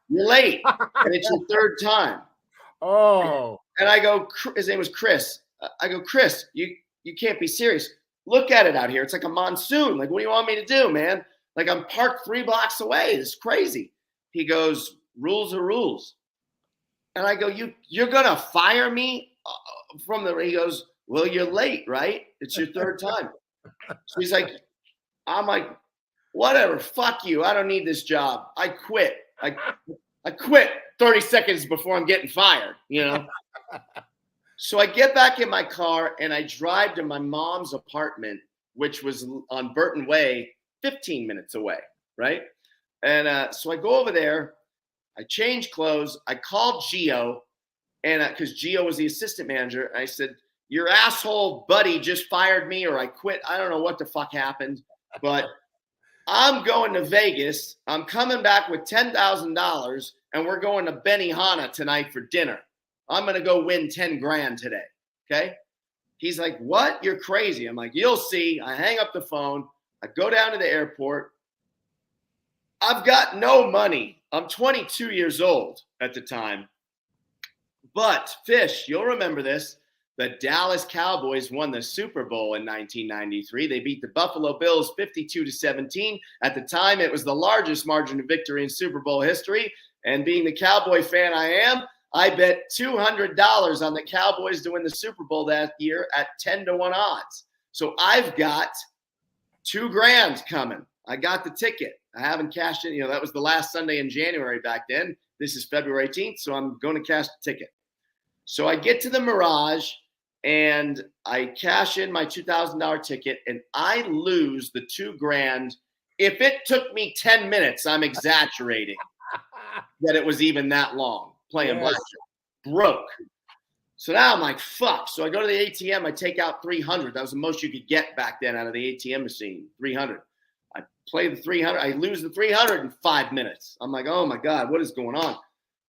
late, and it's your 3rd time." Oh. And I go, his name was Chris. I go, "Chris, you can't be serious. Look at it out here. It's like a monsoon. Like, what do you want me to do, man? Like, I'm parked 3 blocks away. It's crazy." He goes, "Rules are rules." And I go, you're going to fire me from the, he goes, "Well, you're late, right? It's your 3rd time." So he's like, I'm like, "Whatever, fuck you. I don't need this job. I quit. I quit 30 seconds before I'm getting fired, So I get back in my car and I drive to my mom's apartment, which was on Burton Way, 15 minutes away, right? And so I go over there, I change clothes, I called Gio, and because Gio was the assistant manager, I said, "Your asshole buddy just fired me, or I quit. I don't know what the fuck happened, but I'm going to Vegas. I'm coming back with $10,000, and we're going to Benihana tonight for dinner. I'm going to go win 10 grand today." Okay. He's like, "What? You're crazy." I'm like, "You'll see." I hang up the phone. I go down to the airport. I've got no money. I'm 22 years old at the time. But Fish, you'll remember this. The Dallas Cowboys won the Super Bowl in 1993. They beat the Buffalo Bills 52-17. At the time, it was the largest margin of victory in Super Bowl history. And being the Cowboy fan I am, I bet $200 on the Cowboys to win the Super Bowl that year at 10-1 odds. So I've got $2 grand coming. I got the ticket. I haven't cashed in. That was the last Sunday in January back then. This is February 18th, so I'm going to cash the ticket. So I get to the Mirage, and I cash in my $2,000 ticket, and I lose the $2,000. If it took me 10 minutes, I'm exaggerating that it was even that long playing blackjack. Broke. So now I'm like, fuck. So I go to the ATM. I take out 300. That was the most you could get back then out of the ATM machine, 300. I play the 300. I lose the 300 in 5 minutes. I'm like, oh, my God, what is going on?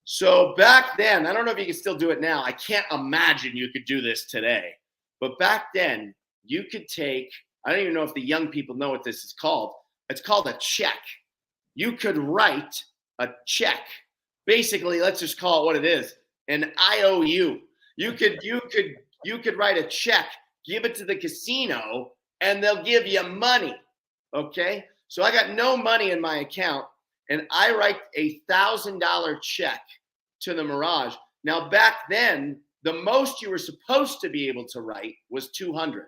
So back then, I don't know if you can still do it now. I can't imagine you could do this today. But back then, you could take, I don't even know if the young people know what this is called. It's called a check. You could write a check. Basically, let's just call it what it is, an IOU. You could write a check, give it to the casino, and they'll give you money. Okay? So I got no money in my account, and I write a $1,000 check to the Mirage. Now, back then, the most you were supposed to be able to write was $200.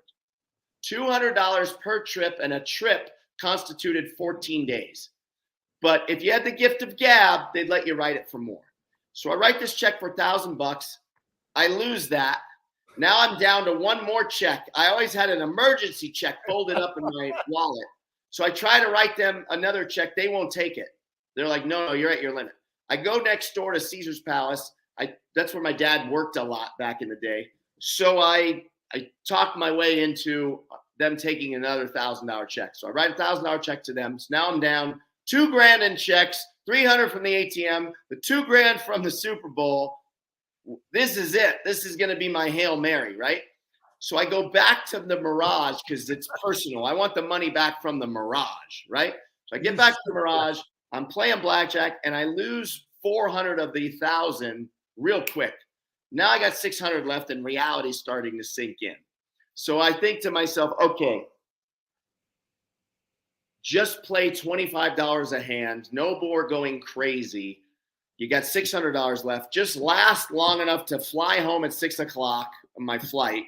$200 per trip, and a trip constituted 14 days. But if you had the gift of gab, they'd let you write it for more. So I write this check for $1,000. I lose that. Now I'm down to one more check. I always had an emergency check folded up in my wallet. So I try to write them another check. They won't take it. They're like, no, you're at your limit. I go next door to Caesar's Palace. That's where my dad worked a lot back in the day. So I talked my way into them taking another $1,000 check. So I write a $1,000 check to them. So now I'm down $2,000 in checks, 300 from the ATM, the $2,000 from the Super Bowl. This is it. This is going to be my Hail Mary, right? So I go back to the Mirage because it's personal. I want the money back from the Mirage, right? So I get back to the Mirage. I'm playing blackjack, and I lose 400 of the 1,000 real quick. Now I got 600 left, and reality's starting to sink in. So I think to myself, okay, just play $25 a hand. No more going crazy. You got $600 left. Just last long enough to fly home at 6 o'clock on my flight.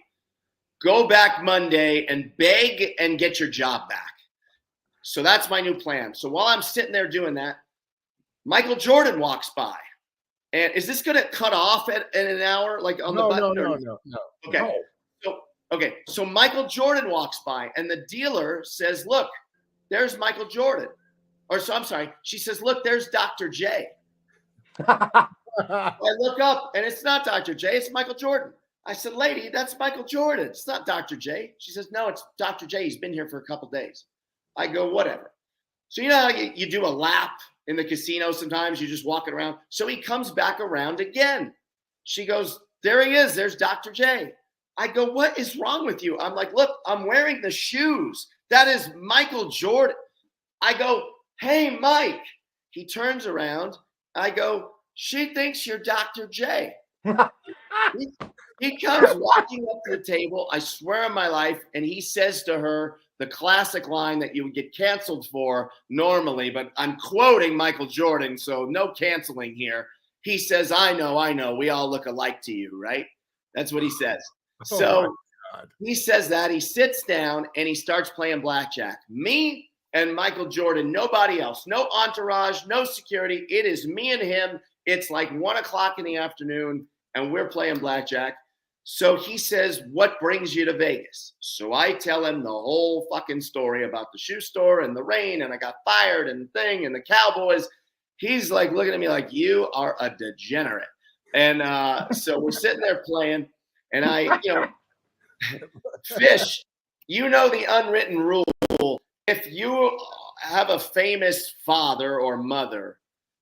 Go back Monday and beg and get your job back. So that's my new plan. So while I'm sitting there doing that, Michael Jordan walks by. And is this going to cut off in an hour? Like on the button? No. Okay. So Michael Jordan walks by, and the dealer says, look, there's Michael Jordan. I'm sorry. She says, look, there's Dr. J. I look up, and it's not Dr. J. It's Michael Jordan. I said, lady, that's Michael Jordan. It's not Dr. J. She says, no, it's Dr. J. He's been here for a couple days. I go, whatever. So you know how you do a lap in the casino sometimes? You're just walking around. So he comes back around again. She goes, there he is. There's Dr. J. I go, what is wrong with you? I'm like, look, I'm wearing the shoes. That is Michael Jordan. I go, hey, Mike. He turns around. I go, she thinks you're Dr. J. He comes walking up to the table, I swear on my life, and he says to her the classic line that you would get canceled for normally, but I'm quoting Michael Jordan, so no canceling here. He says, I know, we all look alike to you, right? That's what he says. So he says that, he sits down, and he starts playing blackjack. Me and Michael Jordan, nobody else, no entourage, no security. It is me and him. It's like 1 o'clock in the afternoon, and we're playing blackjack. So he says, what brings you to Vegas? So I tell him the whole fucking story about the shoe store and the rain, and I got fired and the thing and the Cowboys. He's like looking at me like, you are a degenerate. And so we're sitting there playing, and Fish, the unwritten rule. If you have a famous father or mother,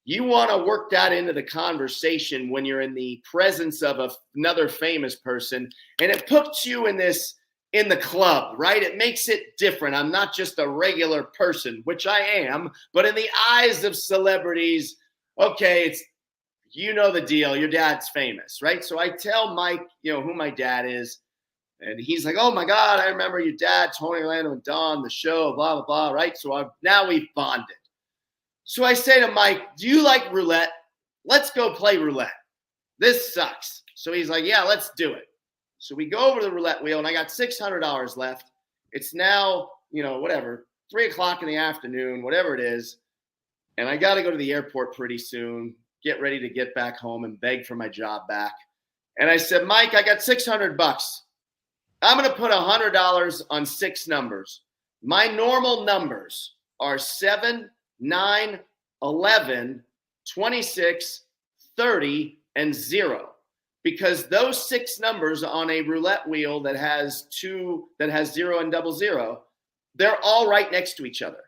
you want to work that into the conversation when you're in the presence of another famous person, and it puts you in the club, right? It makes it different. I'm not just a regular person, which I am, but in the eyes of celebrities, okay, it's, the deal. Your dad's famous, right? So I tell Mike, who my dad is, and he's like, oh my God, I remember your dad, Jon Orlando and Don, the show, blah, blah, blah, right? So now we've bonded. So I say to Mike, do you like roulette? Let's go play roulette. This sucks. So he's like, yeah, let's do it. So we go over to the roulette wheel, and I got $600 left. It's now, 3 o'clock in the afternoon, whatever it is. and I got to go to the airport pretty soon, get ready to get back home and beg for my job back. And I said, Mike, I got $600. I'm going to put $100 on 6 numbers. My normal numbers are 7, 9, 11, 26, 30, and 0. Because those 6 numbers on a roulette wheel that has 0 and 00, they're all right next to each other.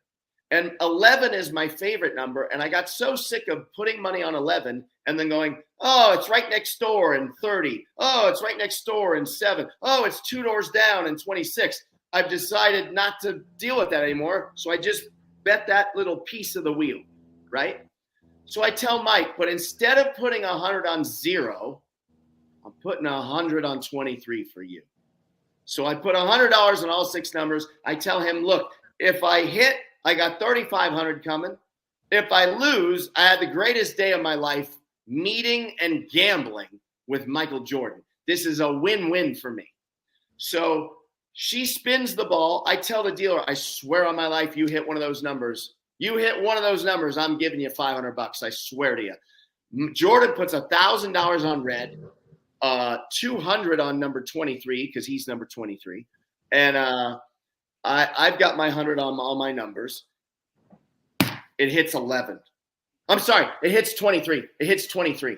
And 11 is my favorite number. And I got so sick of putting money on 11 and then going, oh, it's right next door in 30. Oh, it's right next door in 7. Oh, it's 2 doors down in 26. I've decided not to deal with that anymore. So I just bet that little piece of the wheel, right? So I tell Mike, but instead of putting 100 on 0, I'm putting 100 on 23 for you. So I put $100 on all 6 numbers. I tell him, look, if I hit, I got 3,500 coming. If I lose, I had the greatest day of my life meeting and gambling with Michael Jordan. This is a win-win for me. So she spins the ball. I tell the dealer, I swear on my life, you hit one of those numbers. You hit one of those numbers, I'm giving you $500. I swear to you. Jordan puts $1,000 on red, 200 on number 23 because he's number 23, and I've got my 100 on all my numbers. It hits 11. I'm sorry, it hits 23. It hits 23.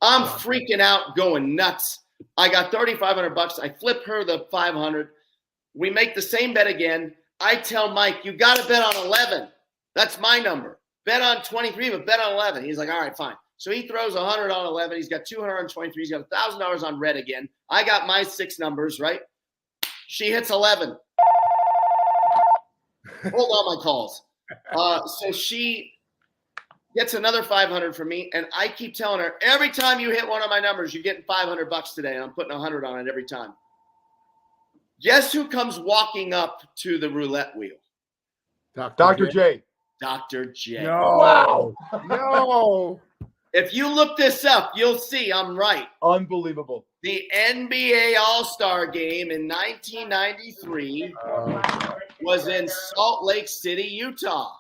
I'm freaking out, going nuts. I got $3,500. I flip her the 500. We make the same bet again. I tell Mike, you got to bet on 11. That's my number. Bet on 23, but bet on 11. He's like, all right, fine. So he throws 100 on 11. He's got 200 on 23. He's got $1,000 on red again. I got my 6 numbers, right? She hits 11. Hold on my calls. So she gets another 500 from me, and I keep telling her, every time you hit one of my numbers, you're getting $500 today, and I'm putting 100 on it every time. Guess who comes walking up to the roulette wheel? Dr. J. Dr. J. No. Wow. No. If you look this up, you'll see I'm right. Unbelievable. The NBA All-Star Game in 1993 was in Salt Lake City, Utah.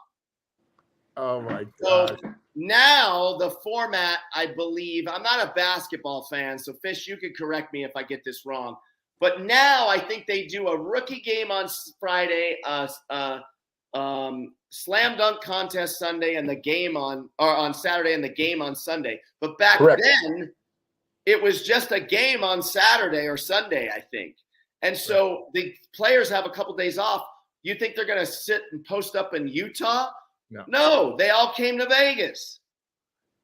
Oh, my So God. now the format, I believe, I'm not a basketball fan, so Fish, you could correct me if I get this wrong. But now I think they do a rookie game on Friday, slam dunk contest Sunday, and the game on Saturday, and the game on Sunday. But back then, it was just a game on Saturday or Sunday, I think. And so the players have a couple days off. You think they're going to sit and post up in Utah? No, they all came to Vegas.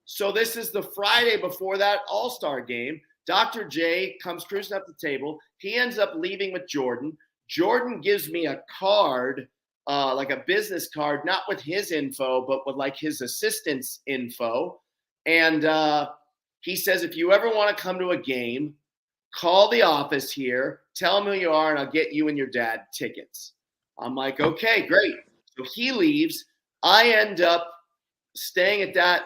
So this is the Friday before that All-Star game. Dr. J comes cruising up the table. He ends up leaving with Jordan. Jordan gives me a card, like a business card, not with his info, but with like his assistant's info. And he says, if you ever want to come to a game, call the office here, tell them who you are, and I'll get you and your dad tickets. I'm like, okay, great. So he leaves. I end up staying at that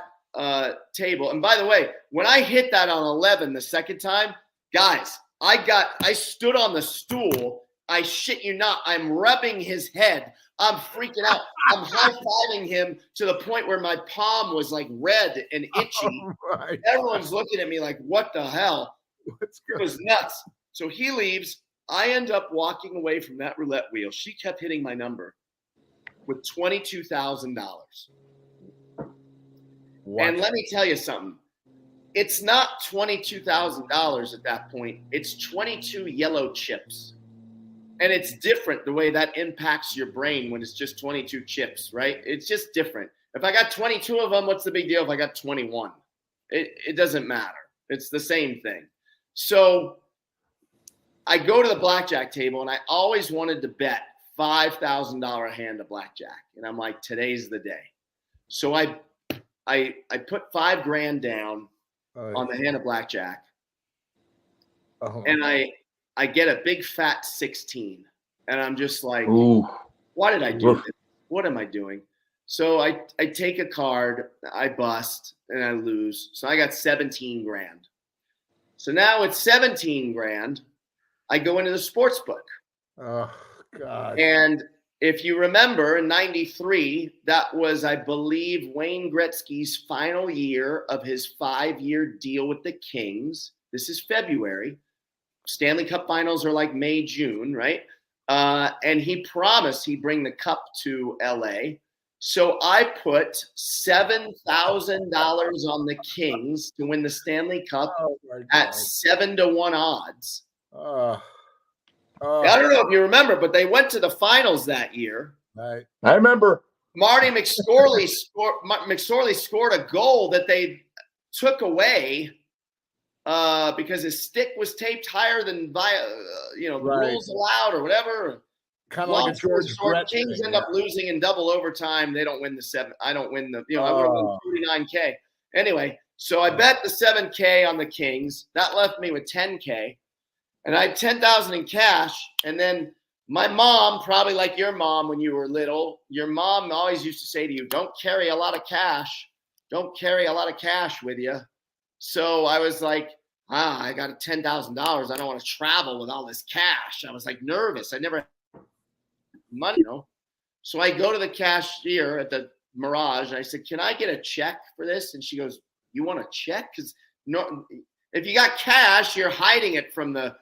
table. And by the way, when I hit that on 11 the second time, guys, I stood on the stool. I shit you not. I'm rubbing his head. I'm freaking out. I'm high-fiving him to the point where my palm was like red and itchy. Right. Everyone's looking at me like, what the hell? It was nuts. So he leaves. I end up walking away from that roulette wheel. She kept hitting my number with $22,000. And let me tell you something. It's not $22,000 at that point. It's 22 yellow chips. And it's different the way that impacts your brain when it's just 22 chips, right? It's just different. If I got 22 of them, what's the big deal if I got 21? It doesn't matter. It's the same thing. So I go to the blackjack table, and I always wanted to bet $5,000 hand of blackjack. And I'm like, today's the day. So I put $5,000 down on the hand of blackjack. And I get a big fat 16. And I'm just like, why did I do this? What am I doing? So I take a card, I bust, and I lose. So I got $17,000. So now it's $17,000. I go into the sports book. Oh, God. And if you remember, in '93, that was, I believe, Wayne Gretzky's final year of his 5-year deal with the Kings. This is February. Stanley Cup finals are like May, June, right? And he promised he'd bring the cup to LA. So I put $7,000 on the Kings to win the Stanley Cup at 7-1 odds. I don't know if you remember, but they went to the finals that year. Right. I remember. Marty McSorley scored a goal that they took away because his stick was taped higher than the rules allowed or whatever. Kind of like a George Brett Kings thing, end up losing in double overtime. They don't win the 7. I don't win the. I would have won $49K anyway. So I bet the $7K on the Kings. That left me with $10K, and I had $10,000 in cash. And then my mom, probably like your mom when you were little, your mom always used to say to you, "Don't carry a lot of cash. Don't carry a lot of cash with you." So I was like, I got $10,000. I don't want to travel with all this cash. I was like nervous. I never had money, So I go to the cashier at the Mirage and I said, "Can I get a check for this?" And she goes, "You want a check? Because if you got cash, you're hiding it from the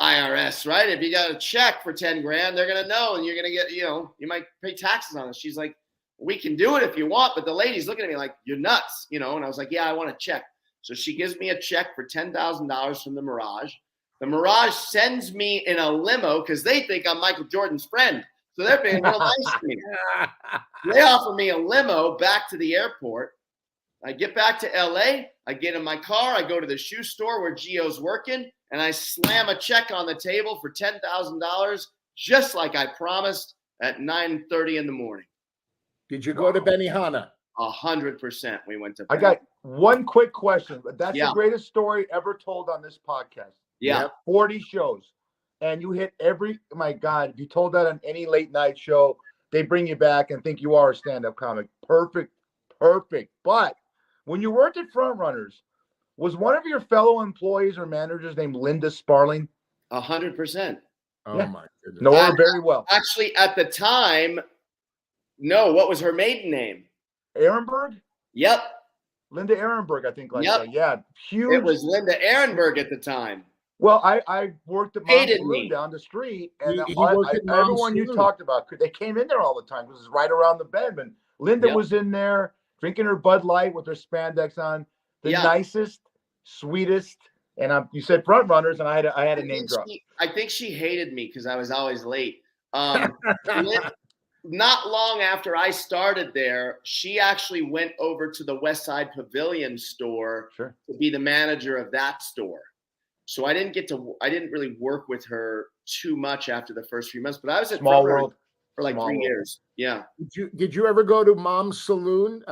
IRS, right? If you got a check for 10 grand, they're going to know and you're going to get, you might pay taxes on it." She's like, "We can do it if you want." But the lady's looking at me like, "You're nuts," And I was like, "Yeah, I want a check." So she gives me a check for $10,000 from the Mirage. The Mirage sends me in a limo because they think I'm Michael Jordan's friend. So they're being real nice to me. They offer me a limo back to the airport. I get back to LA. I get in my car. I go to the shoe store where Gio's working, and I slam a check on the table for $10,000, just like I promised, at 9:30 in the morning. Did you go to Benihana? 100%. We went to. I got one quick question, but that's Yeah. the greatest story ever told on this podcast. Yeah. 40 shows. And you hit my God, if you told that on any late night show, they bring you back and think you are a stand-up comic. Perfect. But when you worked at Front Runners, was one of your fellow employees or managers named Linda Sparling? 100%. Oh, Yeah. my goodness. Know her very well. Actually, at the time, no. What was her maiden name? Ehrenberg? Yep. Linda Ehrenberg, I think. Yep. That. Yeah. Huge. It was Linda Ehrenberg at the time. Well, I worked at Mom's Hated Saloon me. down the street, and He worked at Mom's everyone you Saloon. talked about, they came in there all the time because it's right around the bend. And Linda Yep. was in there drinking her Bud Light with her spandex on, the nicest, sweetest. And you said Front Runners, and I had a name drop. I think she hated me because I was always late. Not long after I started there, she actually went over to the West Side Pavilion store Sure. to be the manager of that store. So I didn't really work with her too much after the first few months, but I was at Small Front Runners world. for like Small 3 world. years. Yeah. Did you ever go to Mom's Saloon?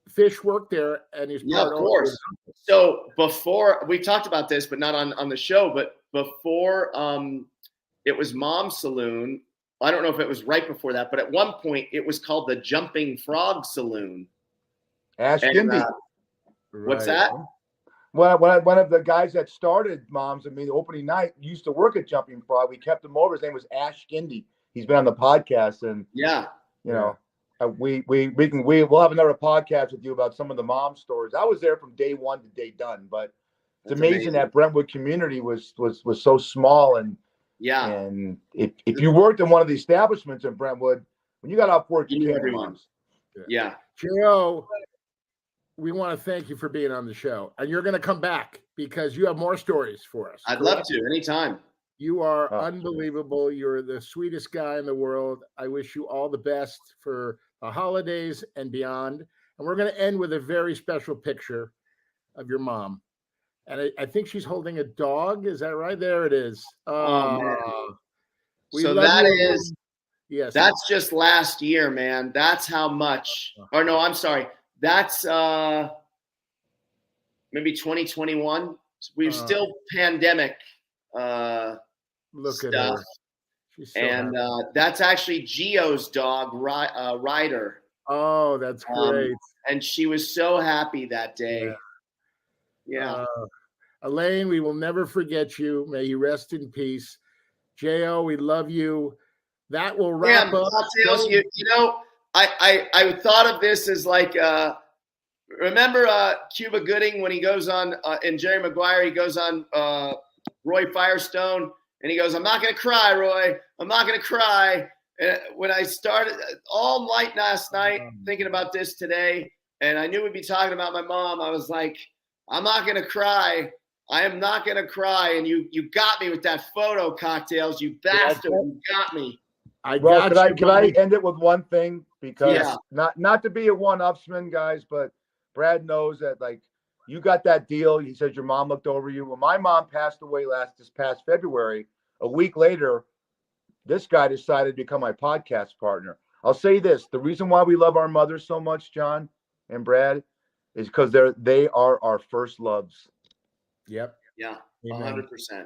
Fish worked there, and he's Yeah, of course. So before, we talked about this, but not on the show, but before it was Mom's Saloon, I don't know if it was right before that, but at one point it was called the Jumping Frog Saloon. Ash And, Gindy. What's that? Well, one of the guys that started Moms and Me, the opening night, used to work at Jumping Frog. We kept him over. His name was Ash Gindy. He's been on the podcast, and Yeah. we'll have another podcast with you about some of the mom stories. I was there from day one to day done, but it's That's amazing that Brentwood community was so small. And Yeah. and if you worked in one of the establishments in Brentwood, when you got off work, You you knew came to everyone. Moms. Yeah. Joe, we want to thank you for being on the show, and you're going to come back because you have more stories for us. I'd love to anytime. You are Oh. unbelievable. You're the sweetest guy in the world. I wish you all the best for the holidays and beyond. And we're going to end with a very special picture of your mom. And I think she's holding a dog. Is that right? There it is. Oh, man. We So love that you. is, Yes. that's just last year, man. That's how much, or no, I'm sorry. That's maybe 2021. We're still pandemic Look stuff. at her. She's so And happy. that's actually Gio's dog, Ryder. Oh, that's great. And she was so happy that day. Yeah. Elaine, we will never forget you. May you rest in peace. J.O., we love you. that will wrap up. Cocktails, you know, I thought of this as like, remember Cuba Gooding when he goes on, and Jerry Maguire, he goes on Roy Firestone, and he goes, I'm not going to cry, Roy. I'm not going to cry. And when I started all night last night thinking about this today, and I knew we'd be talking about my mom, I was like, I'm not going to cry. I am not going to cry. And you got me with that photo, Cocktails. You bastard. You got me. Can I end it with one thing? Because not to be a one-upsman, guys, but Brad knows that, like, you got that deal. He says your mom looked over you. When my mom passed away this past February, a week later, this guy decided to become my podcast partner. I'll say this. The reason why we love our mothers so much, John and Brad, is because they are our first loves. Yep. Yeah, 100%.